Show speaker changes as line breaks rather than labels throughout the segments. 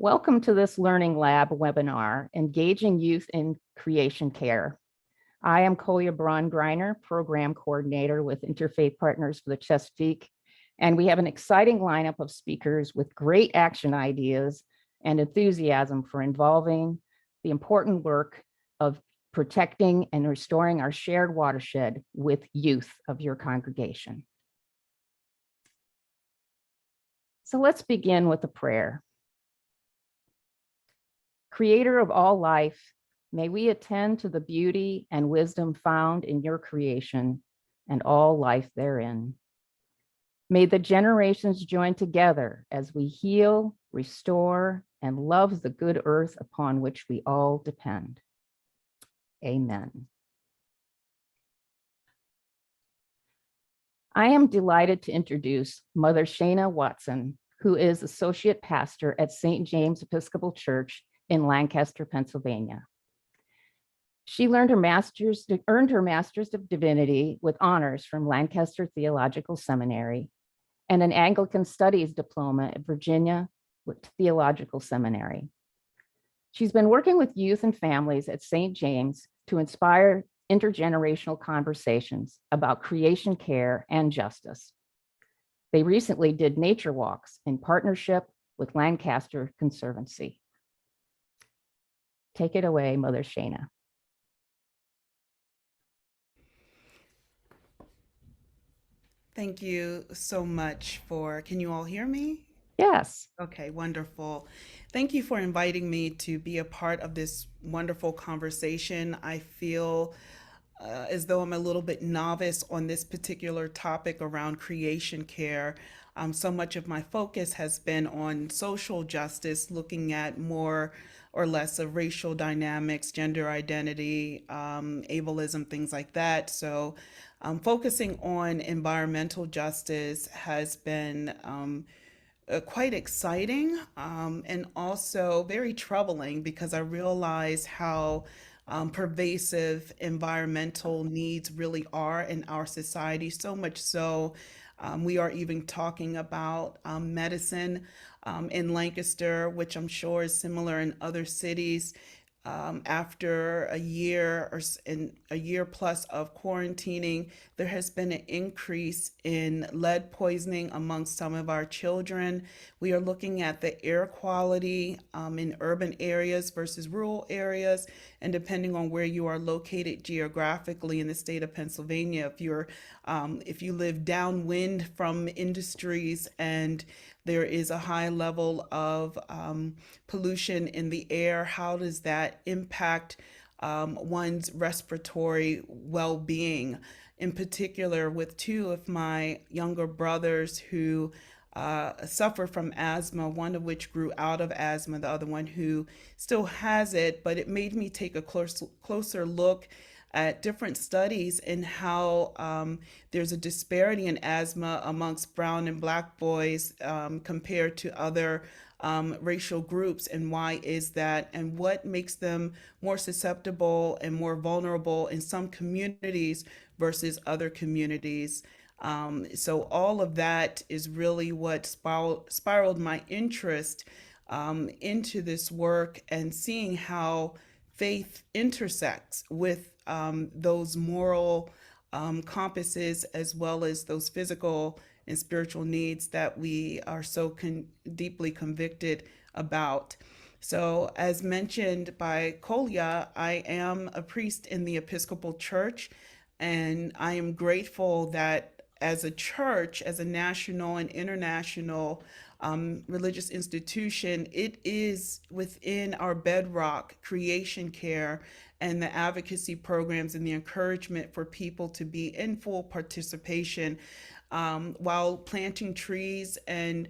Welcome to this Learning Lab webinar, Engaging Youth in Creation Care. I am Kolya Braun-Greiner, Program Coordinator with Interfaith Partners for the Chesapeake, and we have an exciting lineup of speakers with great action ideas and enthusiasm for involving the important work of protecting and restoring our shared watershed with youth of your congregation. So let's begin with a prayer. Creator of all life, may we attend to the beauty and wisdom found in your creation and all life therein. May the generations join together as we heal, restore, and love the good earth upon which we all depend. Amen. I am delighted to introduce Mthr Shayna Watson, who is Associate Pastor at Saint James Episcopal Church in Lancaster, Pennsylvania. She earned her Master's of Divinity with honors from Lancaster Theological Seminary and an Anglican Studies Diploma at Virginia Theological Seminary. She's been working with youth and families at Saint James to inspire intergenerational conversations about creation care and justice. They recently did nature walks in partnership with Lancaster Conservancy. Take it away, Mthr Shayna.
Thank you so much can you all hear me?
Yes.
Okay, wonderful. Thank you for inviting me to be a part of this wonderful conversation. I feel as though I'm a little bit novice on this particular topic around creation care. So much of my focus has been on social justice, looking at more or less of racial dynamics, gender identity, ableism, things like that. So focusing on environmental justice has been quite exciting and also very troubling because I realize how pervasive environmental needs really are in our society, so much so we are even talking about medicine in Lancaster, which I'm sure is similar in other cities. After a year in a year plus of quarantining, there has been an increase in lead poisoning amongst some of our children. We are looking at the air quality in urban areas versus rural areas, and depending on where you are located geographically in the state of Pennsylvania, if you live downwind from industries and there is a high level of pollution in the air, how does that impact one's respiratory well-being? In particular, with two of my younger brothers who suffer from asthma, one of which grew out of asthma, the other one who still has it, but it made me take a closer look at different studies in how there's a disparity in asthma amongst brown and black boys compared to other racial groups, and why is that, and what makes them more susceptible and more vulnerable in some communities versus other communities. So all of that is really what spiraled my interest into this work, and seeing how faith intersects with those moral compasses as well as those physical and spiritual needs that we are so deeply convicted about. So, as mentioned by Kolya, I am a priest in the Episcopal Church, and I am grateful that as a church, as a national and international religious institution, it is within our bedrock creation care and the advocacy programs and the encouragement for people to be in full participation while planting trees and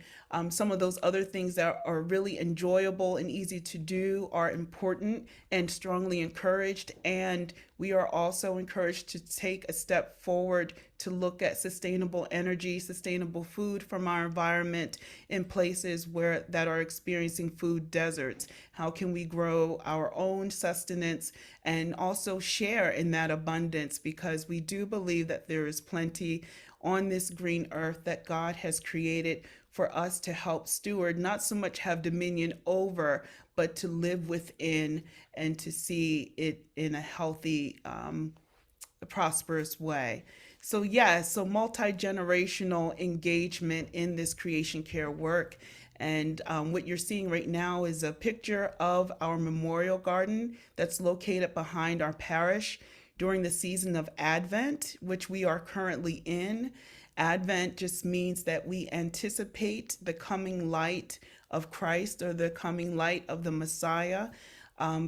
some of those other things that are really enjoyable and easy to do are important and strongly encouraged. And we are also encouraged to take a step forward to look at sustainable energy, sustainable food from our environment in places that are experiencing food deserts. How can we grow our own sustenance and also share in that abundance? Because we do believe that there is plenty on this green earth that God has created for us to help steward, not so much have dominion over, but to live within and to see it in a healthy, prosperous way. So yes, so multi-generational engagement in this creation care work. And what you're seeing right now is a picture of our memorial garden that's located behind our parish during the season of Advent, which we are currently in. Advent just means that we anticipate the coming light of Christ, or the coming light of the Messiah,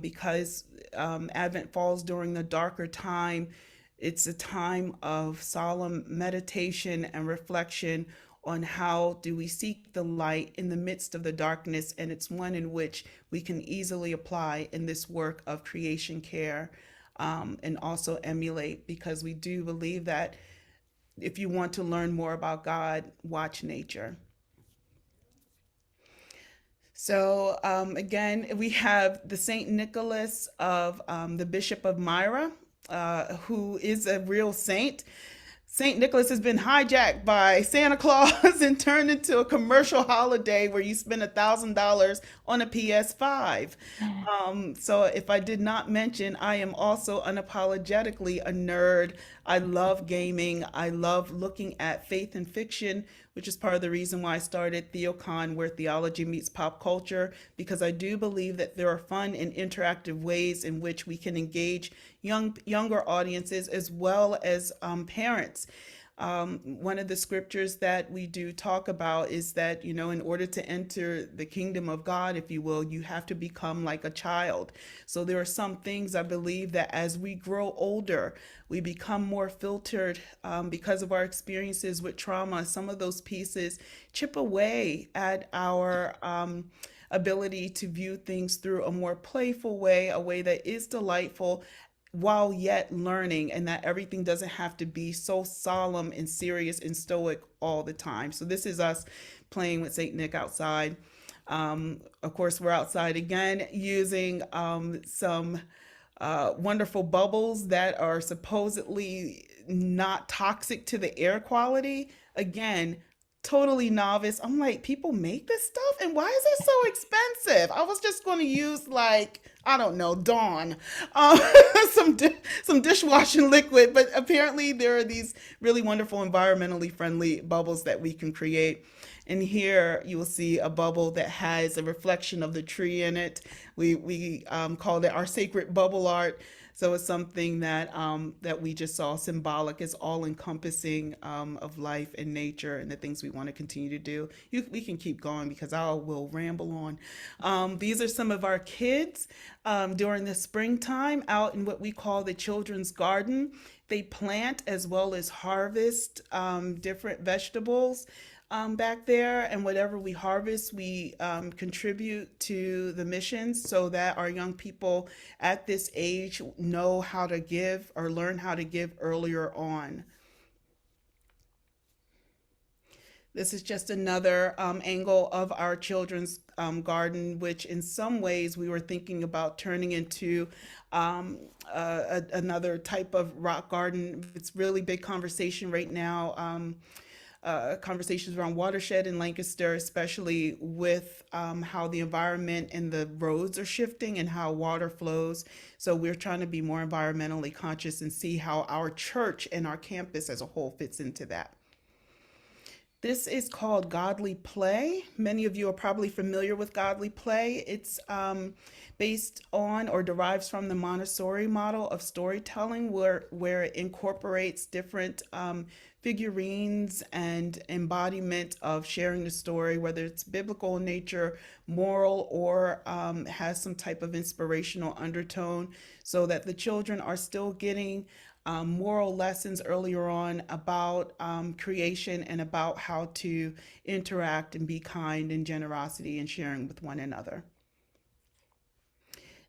because Advent falls during the darker time. It's a time of solemn meditation and reflection on how do we seek the light in the midst of the darkness, and it's one in which we can easily apply in this work of creation care, and also emulate, because we do believe that if you want to learn more about God, watch nature. So again, we have the Saint Nicholas of the Bishop of Myra, who is a real saint. St. Nicholas has been hijacked by Santa Claus and turned into a commercial holiday where you spend $1,000 on a PS5. So if I did not mention, I am also unapologetically a nerd. I love gaming. I love looking at faith and fiction, which is part of the reason why I started TheoCon, where theology meets pop culture, because I do believe that there are fun and interactive ways in which we can engage younger audiences as well as parents. One of the scriptures that we do talk about is that, in order to enter the kingdom of God, if you will, you have to become like a child. So there are some things I believe that as we grow older, we become more filtered because of our experiences with trauma. Some of those pieces chip away at our ability to view things through a more playful way, a way that is delightful, while yet learning, and that everything doesn't have to be so solemn and serious and stoic all the time. So this is us playing with Saint Nick outside. Of course, we're outside again using some wonderful bubbles that are supposedly not toxic to the air quality. Again, totally novice. I'm like, people make this stuff, and why is it so expensive? I was just going to use, like, I don't know, Dawn, some dishwashing liquid, but apparently there are these really wonderful environmentally friendly bubbles that we can create. And here you will see a bubble that has a reflection of the tree in it. We called it our sacred bubble art. So it's something that that we just saw symbolic, as all encompassing of life and nature and the things we want to continue to do. We can keep going because I will ramble on. These are some of our kids during the springtime out in what we call the children's garden. They plant as well as harvest different vegetables back there, and whatever we harvest, we contribute to the missions so that our young people at this age know how to give or learn how to give earlier on. This is just another angle of our children's garden, which in some ways we were thinking about turning into another type of rock garden. It's really big conversation right now. Conversations around watershed in Lancaster, especially with how the environment and the roads are shifting and how water flows. So we're trying to be more environmentally conscious and see how our church and our campus as a whole fits into that. This is called Godly Play. Many of you are probably familiar with Godly Play. It's based on or derives from the Montessori model of storytelling, where it incorporates different figurines and embodiment of sharing the story, whether it's biblical in nature, moral, or has some type of inspirational undertone, so that the children are still getting moral lessons earlier on about creation and about how to interact and be kind and generosity and sharing with one another.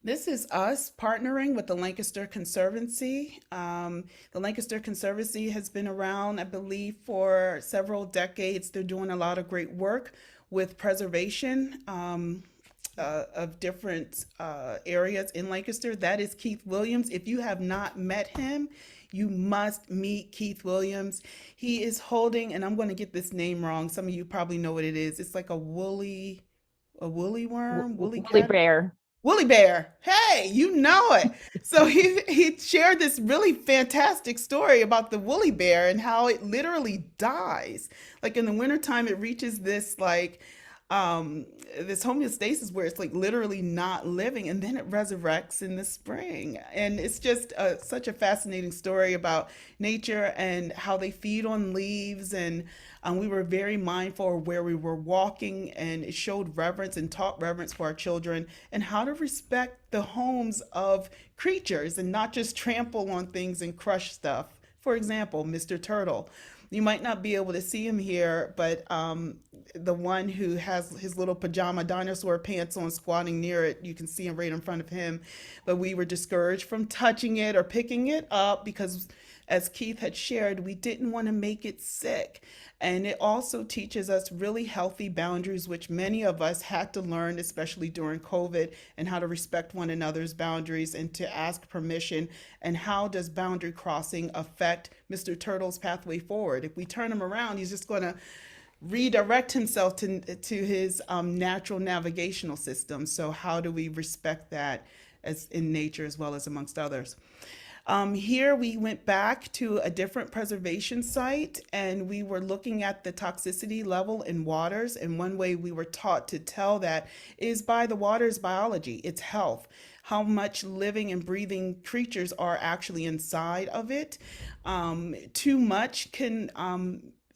This is us partnering with the Lancaster Conservancy. The Lancaster Conservancy has been around, I believe, for several decades. They're doing a lot of great work with preservation of different areas in Lancaster. That is Keith Williams. If you have not met him, You must meet Keith Williams. He is holding, and I'm going to get this name wrong. Some of you probably know what it is. It's like a woolly worm, woolly
Woolly
cat.
bear.
Woolly Bear. Hey, you know it. So he shared this really fantastic story about the woolly bear and how it literally dies. Like in the wintertime, it reaches this um this homeostasis where it's like literally not living, and then it resurrects in the spring. And it's just such a fascinating story about nature and how they feed on leaves. And we were very mindful of where we were walking, and it showed reverence and taught reverence for our children and how to respect the homes of creatures and not just trample on things and crush stuff. For example, Mr. Turtle. You might not be able to see him here, but the one who has his little pajama dinosaur pants on squatting near it, you can see him right in front of him. But we were discouraged from touching it or picking it up because, as Keith had shared, we didn't want to make it sick. And it also teaches us really healthy boundaries, which many of us had to learn, especially during COVID, and how to respect one another's boundaries and to ask permission. And how does boundary crossing affect Mr. Turtle's pathway forward? If we turn him around, he's just going to redirect himself to his natural navigational system. So how do we respect that as in nature as well as amongst others? Here we went back to a different preservation site, and we were looking at the toxicity level in waters. And one way we were taught to tell that is by the water's biology, its health, how much living and breathing creatures are actually inside of it. Too much can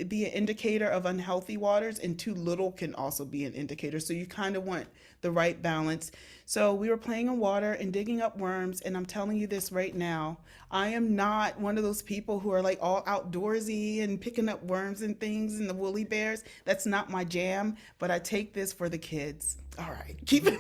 be an indicator of unhealthy waters, and too little can also be an indicator. So you kind of want the right balance. So we were playing in water and digging up worms, and I'm telling you this right now, I am not one of those people who are like all outdoorsy and picking up worms and things and the woolly bears. That's not my jam, but I take this for the kids. All right, keep it.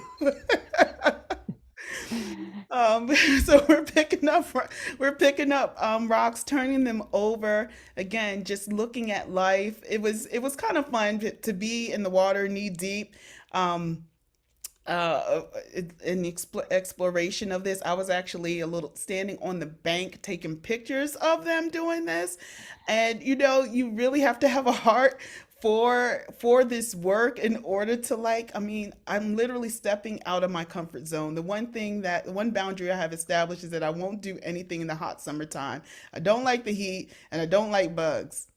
Um, so we're picking up rocks, turning them over. Again, just looking at life. It was kind of fun to be in the water knee deep. Um, in the exploration of this, I was actually a little standing on the bank taking pictures of them doing this. And you really have to have a heart for this work in order to, like, I mean, I'm literally stepping out of my comfort zone. The one boundary I have established is that I won't do anything in the hot summertime. I don't like the heat and I don't like bugs.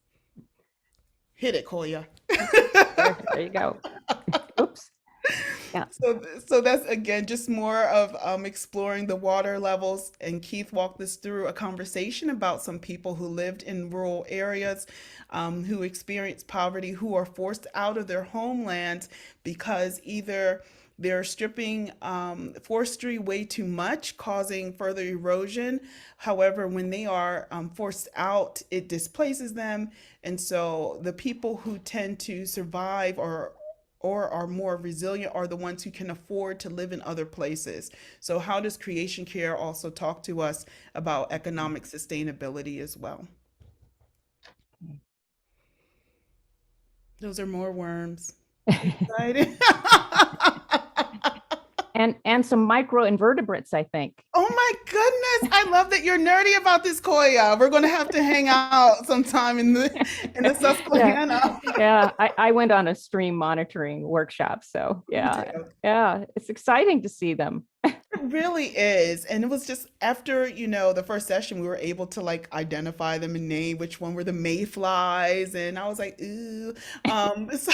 Hit it, Koya.
There you go. Oops. Yeah.
So that's again just more of exploring the water levels. And Keith walked us through a conversation about some people who lived in rural areas, who experienced poverty, who are forced out of their homelands because either they're stripping forestry way too much, causing further erosion. However, when they are forced out, it displaces them. And so the people who tend to survive or are more resilient are the ones who can afford to live in other places. So how does creation care also talk to us about economic sustainability as well? Those are more worms. Excited.
And some microinvertebrates, I think.
Oh my goodness. I love that you're nerdy about this, Koya. We're going to have to hang out sometime in the
Yeah,
Susquehanna.
yeah. I went on a stream monitoring workshop, so yeah, it's exciting to see them.
It really is. And it was just after, the first session, we were able to like identify them and name which one were the mayflies. And I was like, ooh. So,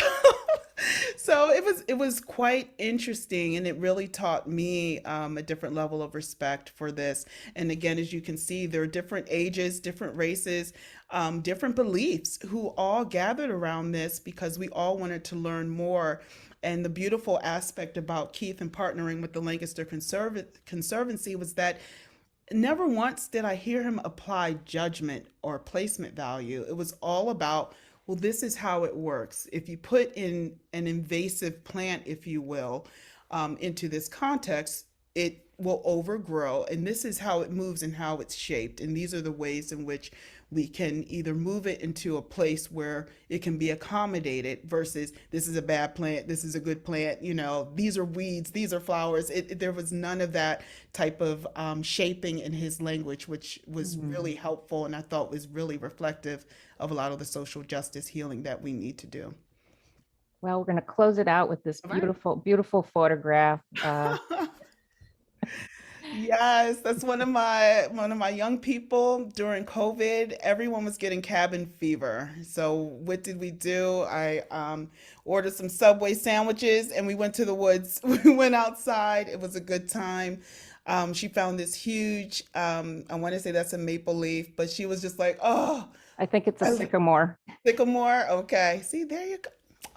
so it was quite interesting, and it really taught me a different level of respect for this. And again, as you can see, there are different ages, different races, different beliefs who all gathered around this because we all wanted to learn more. And the beautiful aspect about Keith and partnering with the Lancaster Conservancy was that never once did I hear him apply judgment or placement value. It was all about, well, this is how it works. If you put in an invasive plant, if you will, into this context, it will overgrow. And this is how it moves and how it's shaped. And these are the ways in which we can either move it into a place where it can be accommodated versus this is a bad plant, this is a good plant, these are weeds, these are flowers. There was none of that type of shaping in his language, which was really helpful and I thought was really reflective of a lot of the social justice healing that we need to do.
Well, we're going to close it out with this
All right.
beautiful, beautiful photograph.
Yes, that's one of my young people during COVID. Everyone was getting cabin fever. So what did we do? I ordered some Subway sandwiches and we went to the woods. We went outside. It was a good time. She found this huge, I want to say that's a maple leaf, but she was just like, oh,
I think it's a
I
sycamore.
sycamore. Okay. See, there you go.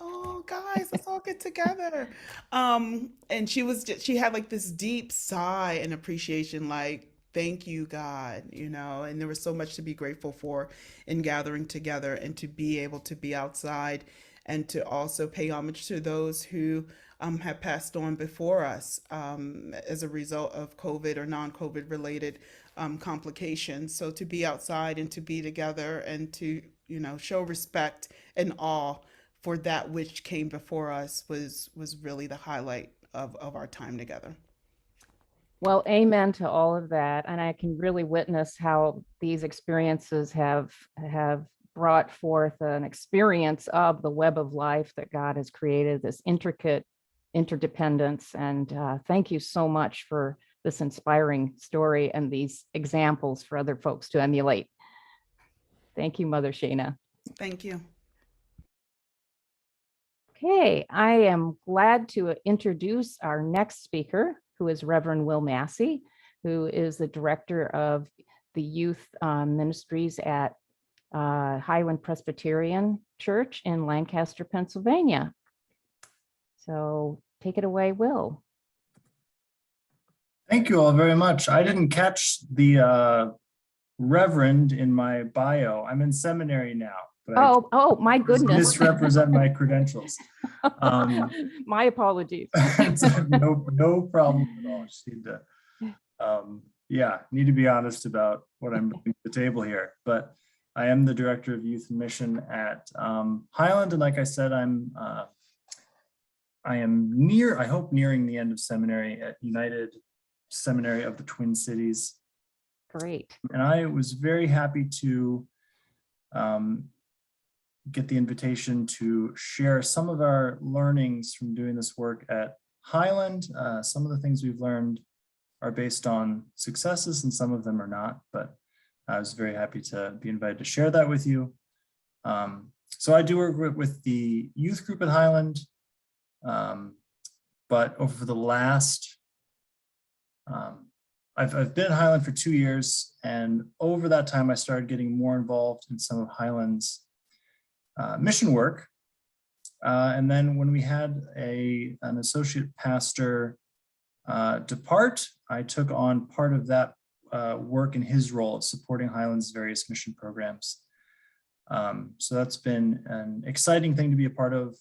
Oh, guys, let's all get together. And she had like this deep sigh and appreciation, like, thank you, God, and there was so much to be grateful for in gathering together and to be able to be outside and to also pay homage to those who have passed on before us as a result of COVID or non-COVID related complications. So to be outside and to be together and to, show respect and awe for that which came before us was really the highlight of our time together.
Well, amen to all of that. And I can really witness how these experiences have brought forth an experience of the web of life that God has created, this intricate interdependence. And thank you so much for this inspiring story and these examples for other folks to emulate. Thank you, Mother Shayna.
Thank you.
Okay, I am glad to introduce our next speaker, who is Reverend Will Massey, who is the director of the youth ministries at Highland Presbyterian Church in Lancaster, Pennsylvania. So take it away, Will.
Thank you all very much. I didn't catch the Reverend in my bio. I'm in seminary now. But
Oh, my goodness.
Misrepresent my credentials.
My apologies.
No problem at all. Just need to, need to be honest about what I'm bringing to the table here. But I am the director of youth and mission at Highland, and like I said, I am nearing the end of seminary at United Seminary of the Twin Cities.
Great.
And I was very happy to get the invitation to share some of our learnings from doing this work at Highland. Some of the things we've learned are based on successes and some of them are not, but I was very happy to be invited to share that with you. So I do work with the youth group at Highland, but over the last, I've been at Highland for 2 years, and over that time I started getting more involved in some of Highland's mission work. And then when we had an associate pastor depart, I took on part of that work in his role of supporting Highland's various mission programs. So that's been an exciting thing to be a part of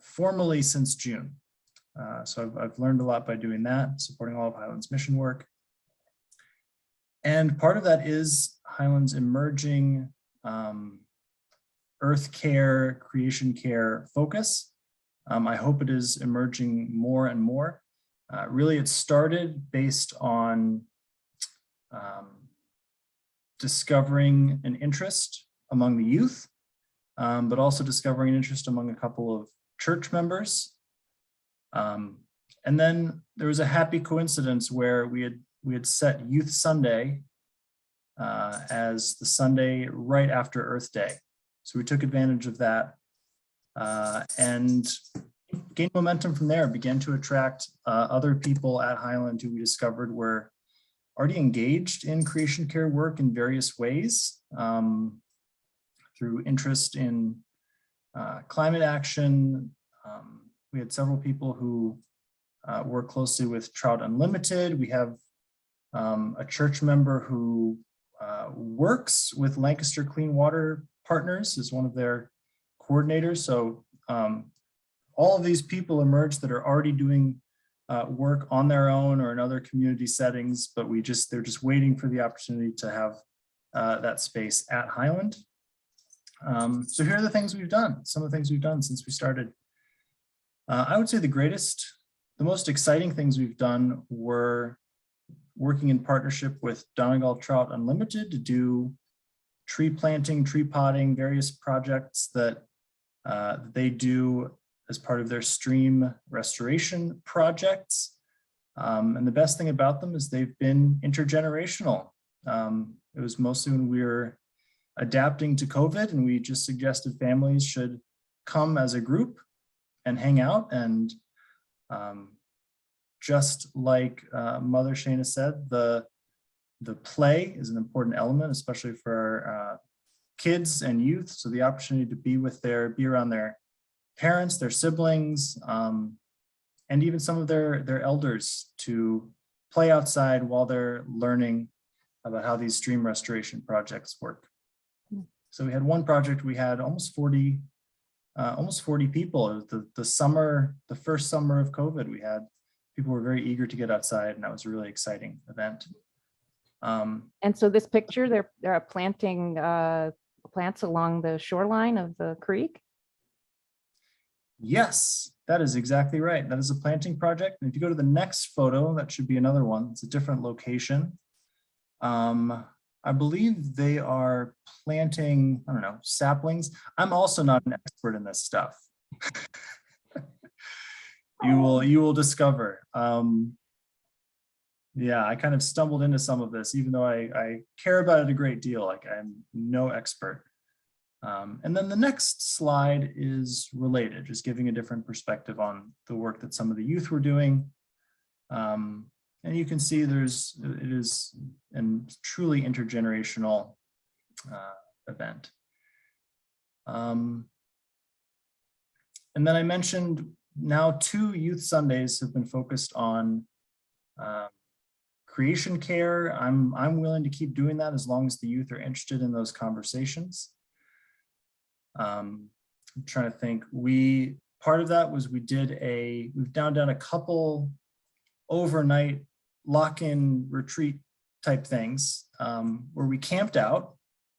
formally since June. So I've learned a lot by doing that, supporting all of Highland's mission work. And part of that is Highland's emerging earth care, creation care focus. I hope it is emerging more and more. Really, it started based on discovering an interest among the youth, but also discovering an interest among a couple of church members. And then there was a happy coincidence where we had set Youth Sunday as the Sunday right after Earth Day. So we took advantage of that and gained momentum from there, began to attract other people at Highland who we discovered were already engaged in creation care work in various ways, through interest in climate action. We had several people who work closely with Trout Unlimited. We have a church member who works with Lancaster Clean Water Partners as one of their coordinators. So all of these people emerged that are already doing work on their own or in other community settings, but they're just waiting for the opportunity to have that space at Highland. So here are the things we've done, some of the things we've done since we started. I would say the most exciting things we've done were working in partnership with Donegal Trout Unlimited to do tree planting, tree potting, various projects that they do as part of their stream restoration projects. And the best thing about them is they've been intergenerational. It was mostly when we were adapting to COVID, and we just suggested families should come as a group and hang out. And just like Mother Shayna said, the play is an important element, especially for our kids and youth. So the opportunity to be around their parents, their siblings, and even some of their elders to play outside while they're learning about how these stream restoration projects work. So we had one project, we had almost 40 people. It was the first summer of COVID. People were very eager to get outside, and that was a really exciting event.
And so this picture, they're planting plants along the shoreline of the creek?
Yes, that is exactly right. That is a planting project. And if you go to the next photo, that should be another one. It's a different location. I believe they are planting, I don't know, saplings. I'm also not an expert in this stuff. You will discover. Yeah, I kind of stumbled into some of this, even though I care about it a great deal. Like, I'm no expert. And then the next slide is related, just giving a different perspective on the work that some of the youth were doing. And you can see it is a truly intergenerational event. And then I mentioned now 2 youth Sundays have been focused on creation care. I'm willing to keep doing that as long as the youth are interested in those conversations. I'm trying to think. Part of that was we've done a couple overnight lock-in retreat type things where we camped out.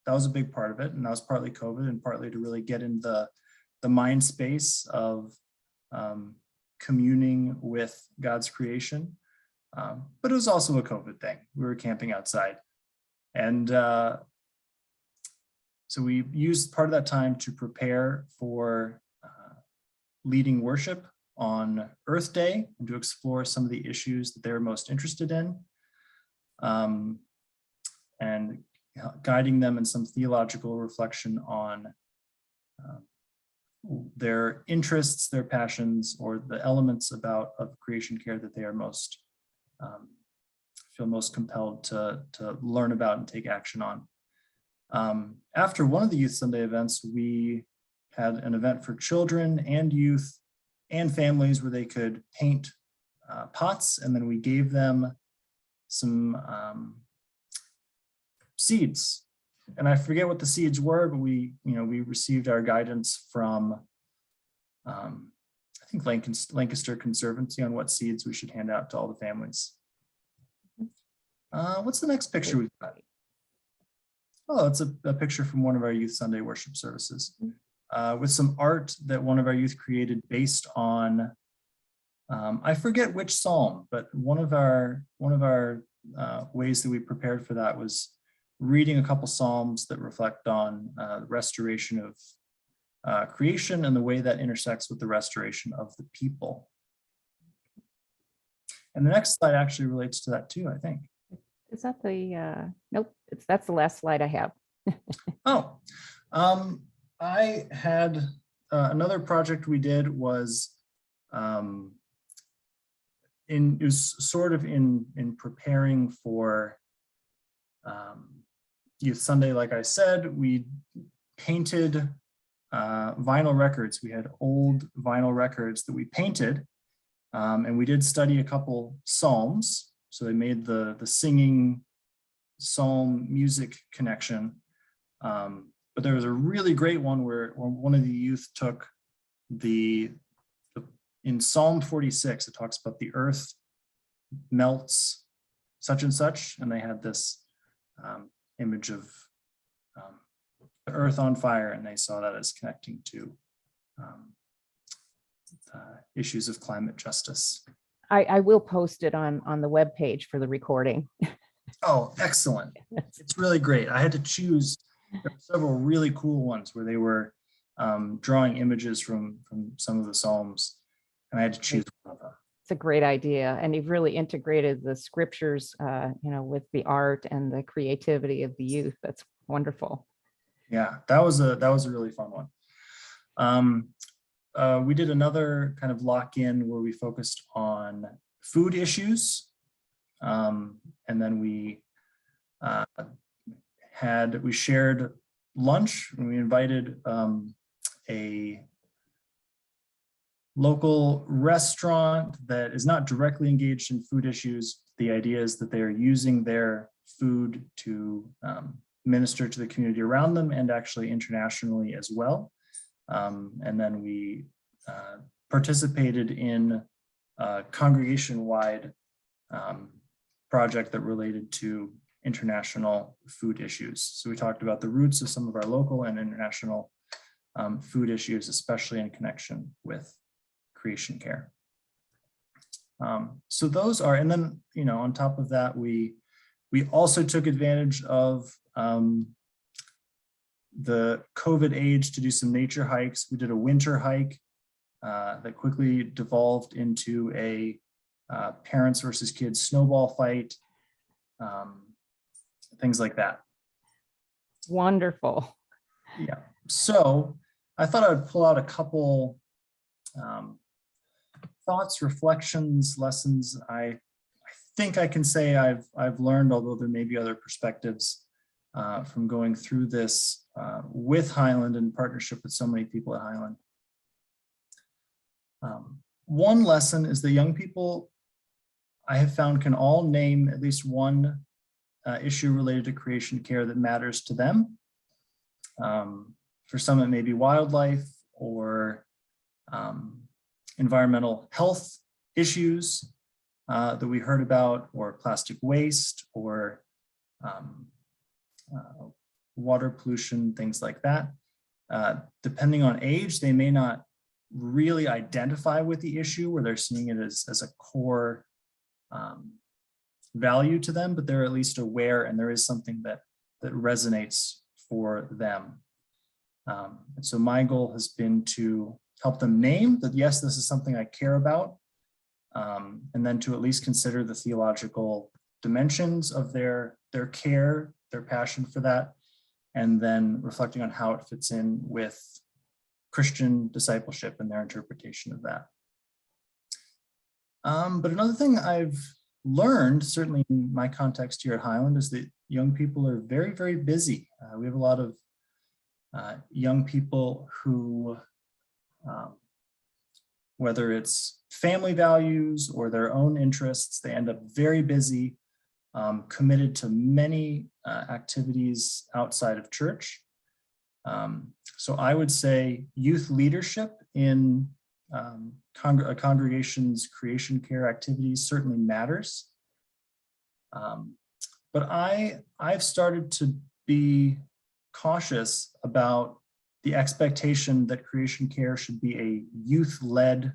That was a big part of it, and that was partly COVID and partly to really get in the mind space of communing with God's creation. But it was also a COVID thing. We were camping outside. And so we used part of that time to prepare for leading worship on Earth Day and to explore some of the issues that they were most interested in, and guiding them in some theological reflection on their interests, their passions, or the elements of creation care that they are most feel most compelled to learn about and take action on. After one of the Youth Sunday events, we had an event for children and youth and families where they could paint pots, and then we gave them some seeds. And I forget what the seeds were, but we received our guidance from I think Lancaster Conservancy on what seeds we should hand out to all the families. What's the next picture we've got? Oh, it's a picture from one of our Youth Sunday worship services with some art that one of our youth created based on, I forget which psalm, but one of our ways that we prepared for that was reading a couple psalms that reflect on restoration of creation and the way that intersects with the restoration of the people. And the next slide actually relates to that too, I think.
Is that the, nope, that's the last slide I have.
Oh, I had another project we did was it was sort of in preparing for Youth Sunday. Like I said, we painted vinyl records. We had old vinyl records that we painted, and we did study a couple psalms. So they made the singing psalm music connection. But there was a really great one where one of the youth took the in Psalm 46, it talks about the earth melts such and such, and they had this image of the earth on fire, and they saw that as connecting to issues of climate justice.
I will post it on the webpage for the recording.
Oh, excellent. It's really great. I had to choose. There were several really cool ones where they were drawing images from some of the Psalms, and I had to choose one of them.
It's a great idea. And you've really integrated the scriptures, with the art and the creativity of the youth. That's wonderful.
Yeah, that was a really fun one. We did another kind of lock-in where we focused on food issues. And then we shared lunch, and we invited a local restaurant that is not directly engaged in food issues. The idea is that they are using their food to minister to the community around them and actually internationally as well. And then we participated in a congregation-wide project that related to international food issues. So we talked about the roots of some of our local and international food issues, especially in connection with creation care. So those are, and then, on top of that, we also took advantage of the COVID age to do some nature hikes. We did a winter hike that quickly devolved into a parents versus kids snowball fight, things like that.
Wonderful.
Yeah. So I thought I would pull out a couple thoughts, reflections, lessons I think I can say I've learned, although there may be other perspectives from going through this with Highland in partnership with so many people at Highland. One lesson is that young people, I have found, can all name at least one issue related to creation care that matters to them. For some, it may be wildlife or environmental health issues that we heard about, or plastic waste, or water pollution, things like that. Depending on age, they may not really identify with the issue, where they're seeing it as a core value to them, but they're at least aware, and there is something that resonates for them. And so my goal has been to help them name that, yes, this is something I care about, and then to at least consider the theological dimensions of their care, their passion for that, and then reflecting on how it fits in with Christian discipleship and their interpretation of that. But another thing I've learned, certainly in my context here at Highland, is that young people are very, very busy. We have a lot of young people who, whether it's family values or their own interests, they end up very busy, committed to many activities outside of church. So I would say youth leadership in a congregation's creation care activities certainly matters. But I've started to be cautious about the expectation that creation care should be a youth-led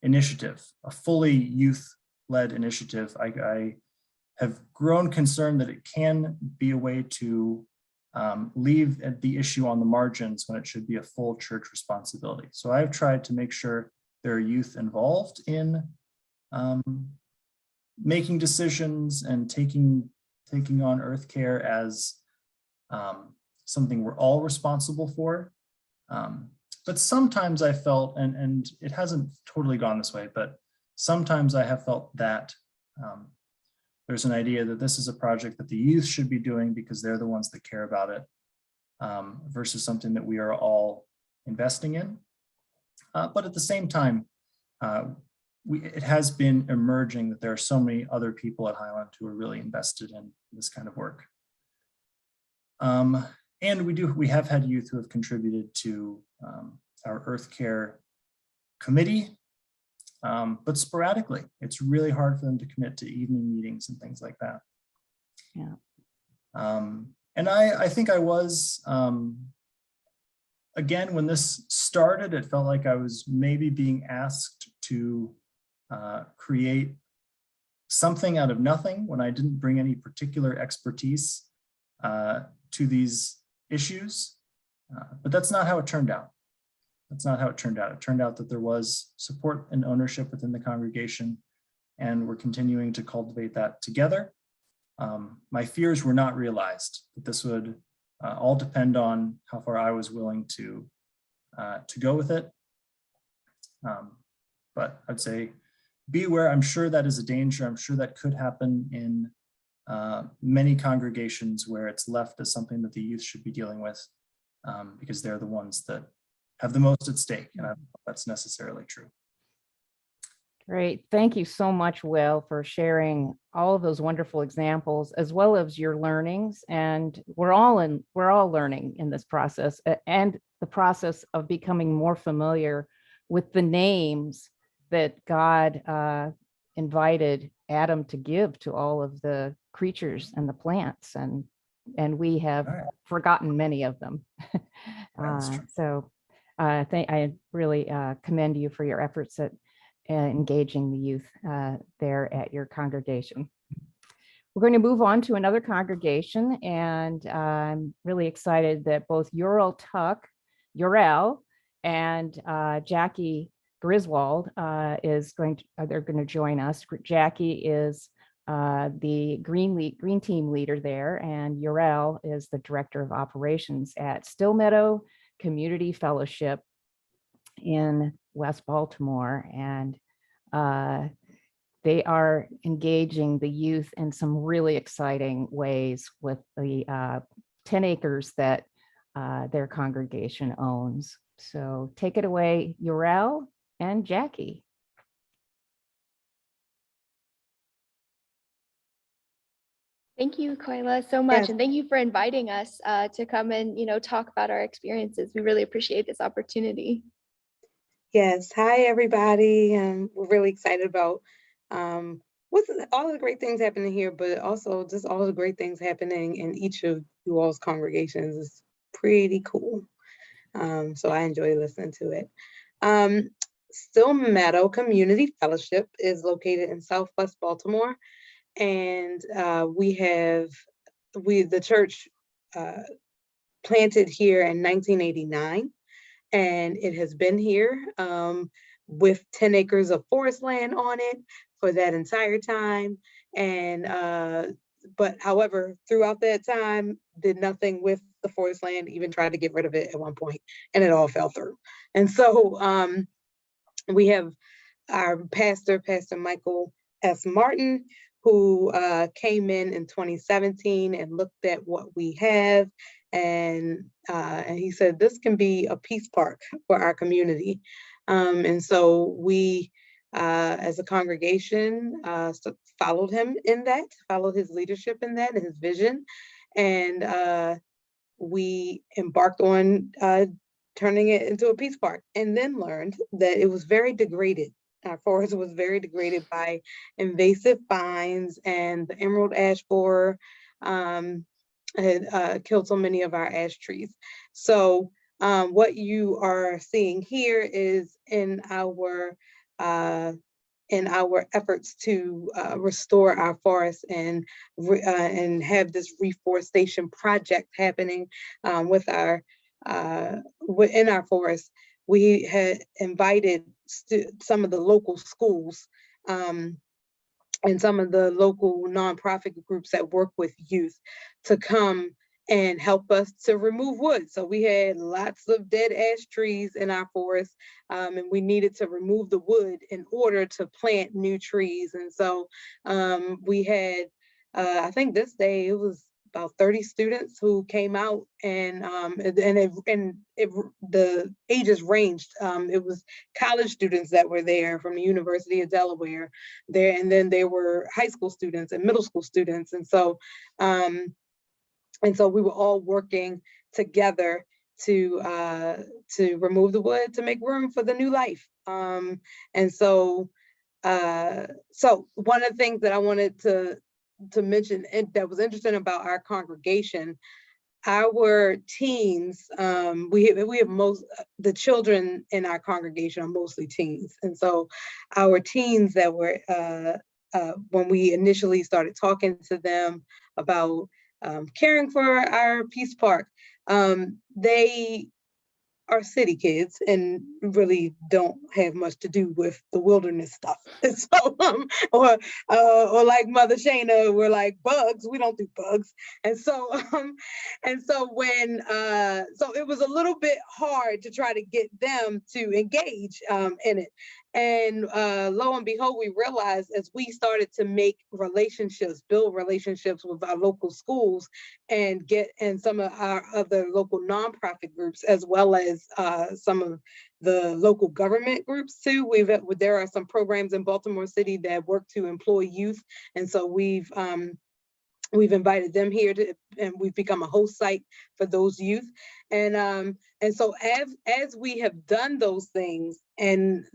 initiative, a fully youth-led initiative. I have grown concerned that it can be a way to leave the issue on the margins when it should be a full church responsibility. So I've tried to make sure there are youth involved in making decisions and taking on earth care as something we're all responsible for. But sometimes I felt, and it hasn't totally gone this way, but sometimes I have felt that there's an idea that this is a project that the youth should be doing because they're the ones that care about it, versus something that we are all investing in. But at the same time, it has been emerging that there are so many other people at Highland who are really invested in this kind of work. And we have had youth who have contributed to our earth care committee, but sporadically. It's really hard for them to commit to evening meetings and things like that.
Yeah.
And I think I was, again, when this started, it felt like I was maybe being asked to create something out of nothing when I didn't bring any particular expertise to these issues. But that's not how it turned out. That's not how it turned out. It turned out that there was support and ownership within the congregation, and we're continuing to cultivate that together. My fears were not realized, that this would all depend on how far I was willing to go with it. But I'd say be aware. I'm sure that is a danger. I'm sure that could happen in many congregations where it's left as something that the youth should be dealing with, because they're the ones that have the most at stake, and I don't know if that's necessarily true.
Great. Thank you so much, Will, for sharing all of those wonderful examples, as well as your learnings. And we're all learning in this process, and the process of becoming more familiar with the names that God invited Adam to give to all of the creatures and the plants. And we have forgotten many of them. So I really commend you for your efforts at engaging the youth there at your congregation. We're going to move on to another congregation, and I'm really excited that both Uriel and Jackie Griswold they're going to join us. Jackie is the green team leader there, and Uriel is the director of operations at Still Meadow Community Fellowship in West Baltimore. And they are engaging the youth in some really exciting ways with the 10 acres that their congregation owns. So take it away, Uriel and Jackie.
Thank you, Koila, so much.
Yes.
And thank you for inviting us to come and, talk about our experiences. We really appreciate this opportunity.
Yes. Hi, everybody. We're really excited about what's all of the great things happening here, but also just all of the great things happening in each of you all's congregations. Is pretty cool. So I enjoy listening to it. Still Meadow Community Fellowship is located in Southwest Baltimore. And the church planted here in 1989, and it has been here with 10 acres of forest land on it for that entire time. And but however, throughout that time, did nothing with the forest land, even tried to get rid of it at one point, and it all fell through. And so we have our pastor, Pastor Michael S. Martin, who came in 2017 and looked at what we have, and he said this can be a peace park for our community. And so we, as a congregation, followed him in that, followed his leadership in that and his vision, and we embarked on turning it into a peace park, and then learned that it was very degraded. Our forest was very degraded by invasive vines, and the emerald ash borer had killed so many of our ash trees. So what you are seeing here is in our efforts to restore our forests and have this reforestation project happening within our forest. We had invited some of the local schools and some of the local nonprofit groups that work with youth to come and help us to remove wood. So we had lots of dead ash trees in our forest, and we needed to remove the wood in order to plant new trees. And so we had, I think this day it was about 30 students who came out, and the ages ranged. It was college students that were there from the University of Delaware there, and then there were high school students and middle school students. And so we were all working together to remove the wood to make room for the new life. And so one of the things that I wanted to mention that was interesting about our congregation, our teens, we have the children in our congregation are mostly teens. And so our teens that were, when we initially started talking to them about caring for our Peace Park, they are city kids and really don't have much to do with the wilderness stuff. And so, or like Mother Shayna, we're like bugs. We don't do bugs. And so, when so it was a little bit hard to try to get them to engage in it. And lo and behold, we realized as we started to build relationships with our local schools and some of our other local nonprofit groups, as well as some of the local government groups too. There are some programs in Baltimore City that work to employ youth. And so we've invited them here and we've become a host site for those youth. And so as we have done those things, and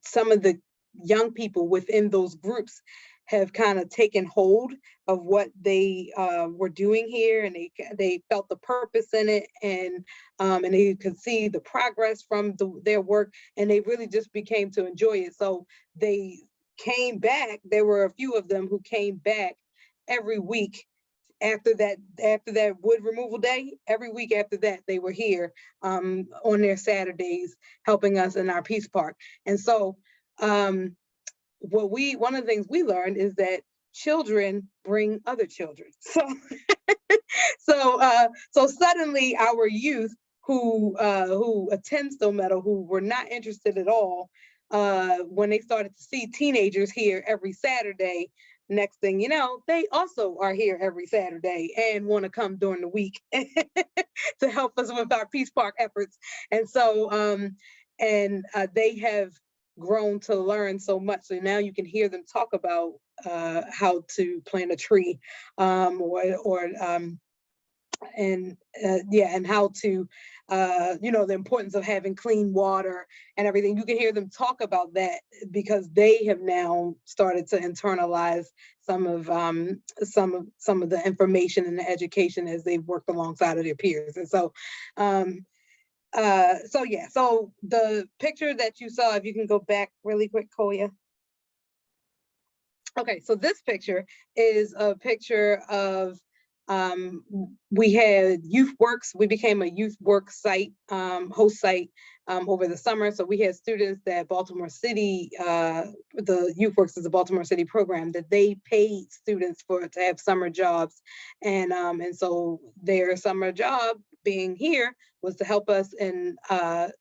some of the young people within those groups have kind of taken hold of what they were doing here, and they felt the purpose in it, and they could see the progress from their work, and they really just became to enjoy it. So they came back. There were a few of them who came back every week after that wood removal day. Every week after that, they were here on their Saturdays helping us in our Peace Park. And so one of the things we learned is that children bring other children. So suddenly our youth who attend Stone Meadow, who were not interested at all, when they started to see teenagers here every Saturday, next thing you know, they also are here every Saturday and want to come during the week to help us with our Peace Park efforts. And so, they have grown to learn so much. So now you can hear them talk about how to plant a tree, and how to, the importance of having clean water and everything. You can hear them talk about that because they have now started to internalize some of the information and the education as they've worked alongside of their peers. And so, so the picture that you saw, if you can go back really quick, Koya. Okay, so this picture is a picture of, we had Youth Works. We became a Youth Work site, host site over the summer. So we had students that Baltimore City, the Youth Works is a Baltimore City program that they paid students to have summer jobs. And so their summer job being here was to help us in our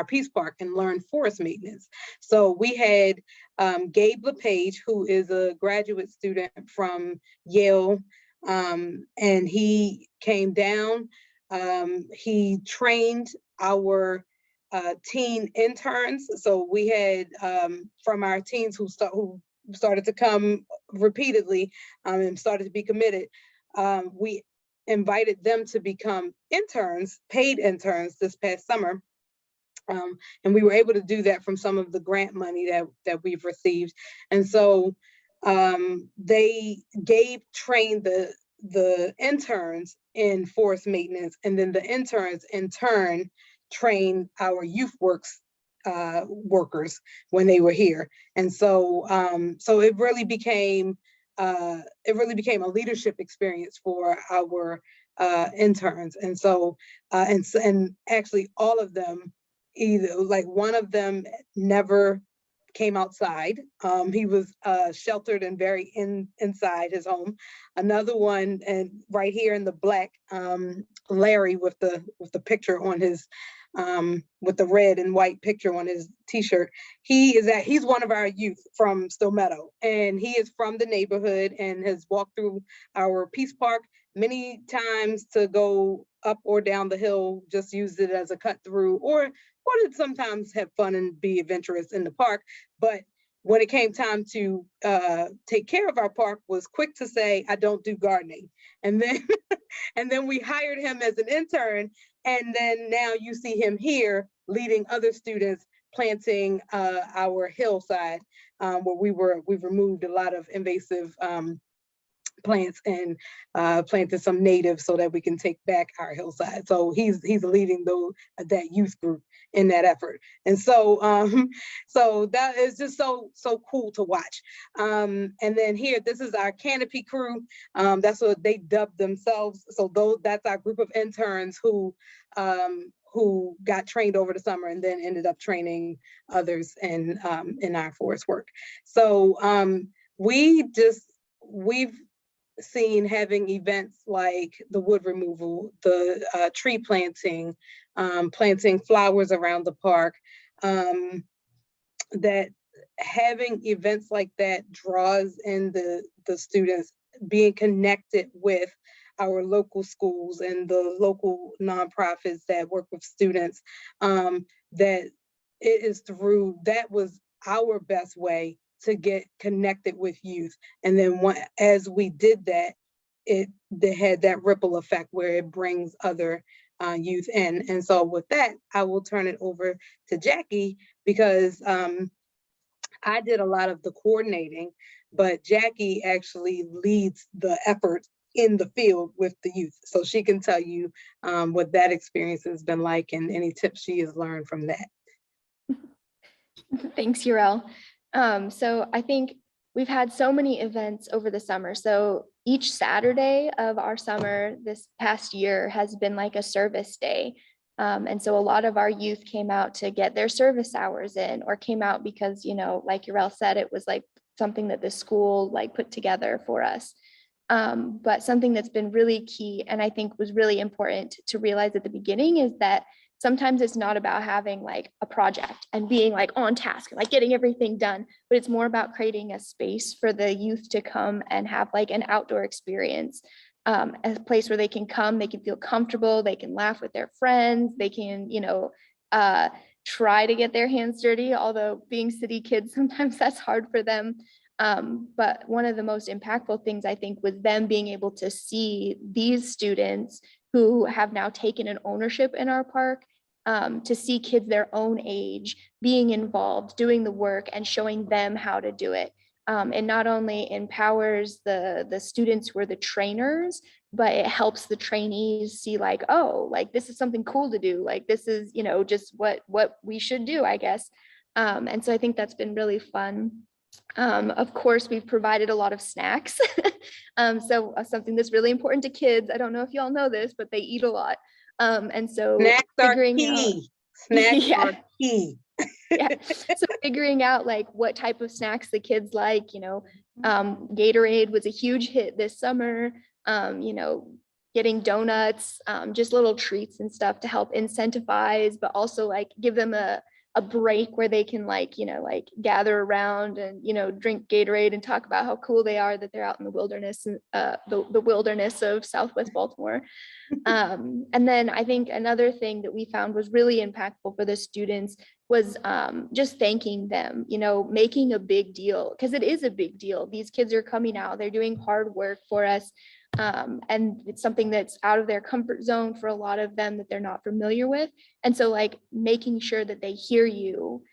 Peace Park and learn forest maintenance. So we had Gabe LePage, who is a graduate student from Yale, and he came down. He trained our teen interns. So we had from our teens who started to come repeatedly and started to be committed. We invited them to become interns, paid interns, this past summer. And we were able to do that from some of the grant money that we've received. And so Gabe trained the interns in forest maintenance, and then the interns in turn trained our Youth Works workers when they were here. And so it really became a leadership experience for our interns. And so and actually all of them, either like one of them never came outside. He was sheltered and very inside his home. Another one, and right here in the black, Larry with the picture on his with the red and white picture on his t-shirt. He's one of our youth from Stone Meadow, and he is from the neighborhood and has walked through our Peace Park many times to go up or down the hill, just used it as a cut through, or to sometimes have fun and be adventurous in the park. But when it came time to take care of our park, was quick to say, I don't do gardening. And then And then we hired him as an intern. And then now you see him here leading other students planting our hillside, where we've removed a lot of invasive plants and planted some native so that we can take back our hillside. So he's leading that youth group in that effort. And so so that is just so cool to watch. And then here, this is our Canopy Crew. That's what they dubbed themselves. So that's our group of interns who got trained over the summer and then ended up training others in our forest work. So we've seen having events like the wood removal, the tree planting, planting flowers around the park, that having events like that draws in the students, being connected with our local schools and the local nonprofits that work with students, that that was our best way to get connected with youth. And then as we did that, they had that ripple effect where it brings other youth in. And so with that, I will turn it over to Jackie, because I did a lot of the coordinating, but Jackie actually leads the effort in the field with the youth. So she can tell you what that experience has been like and any tips she has learned from that.
Thanks, Urel. So I think we've had so many events over the summer. So each Saturday of our summer this past year has been like a service day. And so a lot of our youth came out to get their service hours in, or came out because, like Urel said, it was like something that the school like put together for us. But something that's been really key, and I think was really important to realize at the beginning, is that sometimes it's not about having like a project and being like on task, like getting everything done, but it's more about creating a space for the youth to come and have like an outdoor experience, a place where they can come, they can feel comfortable, they can laugh with their friends, they can, try to get their hands dirty, although being city kids, sometimes that's hard for them. But one of the most impactful things, I think, was them being able to see these students who have now taken an ownership in our park, to see kids their own age being involved, doing the work, and showing them how to do it. It not only empowers the students who are the trainers, but it helps the trainees see like, oh, like this is something cool to do. Like this is, just what we should do, I guess. And so I think that's been really fun. Of course, we've provided a lot of snacks. So something that's really important to kids. I don't know if y'all know this, but they eat a lot. And so
Snacks are
figuring out,
key. Snacks
Yeah.
are key.
Yeah. So figuring out like what type of snacks the kids like, Gatorade was a huge hit this summer, getting donuts, just little treats and stuff to help incentivize, but also like give them a break where they can like gather around and, drink Gatorade and talk about how cool they are that they're out in the wilderness, the wilderness of Southwest Baltimore. And then I think another thing that we found was really impactful for the students was just thanking them, making a big deal, because it is a big deal. These kids are coming out, they're doing hard work for us. And it's something that's out of their comfort zone for a lot of them that they're not familiar with. And so like making sure that they hear you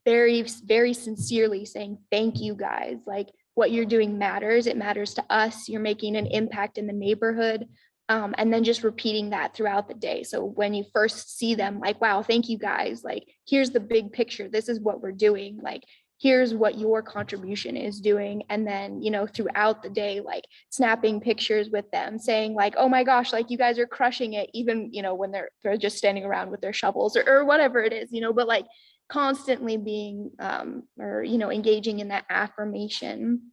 very, very sincerely saying, thank you guys, like what you're doing matters. It matters to us. You're making an impact in the neighborhood. And then just repeating that throughout the day. So when you first see them, like, wow, thank you guys. Like, here's the big picture. This is what we're doing. Like, here's what your contribution is doing. And then, throughout the day, like snapping pictures with them, saying like, oh my gosh, like you guys are crushing it, even, when they're just standing around with their shovels or whatever it is, but like constantly being, engaging in that affirmation,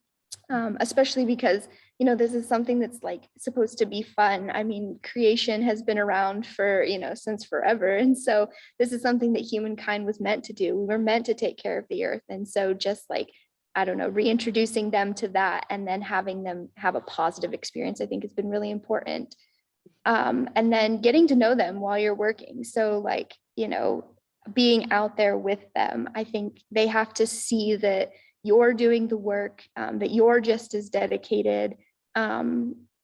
especially because, this is something that's like supposed to be fun. I mean, creation has been around for, since forever. And so this is something that humankind was meant to do. We were meant to take care of the earth. And so just like, I don't know, reintroducing them to that and then having them have a positive experience, I think has been really important. And then getting to know them while you're working. So like, being out there with them, I think they have to see that you're doing the work, that you're just as dedicated,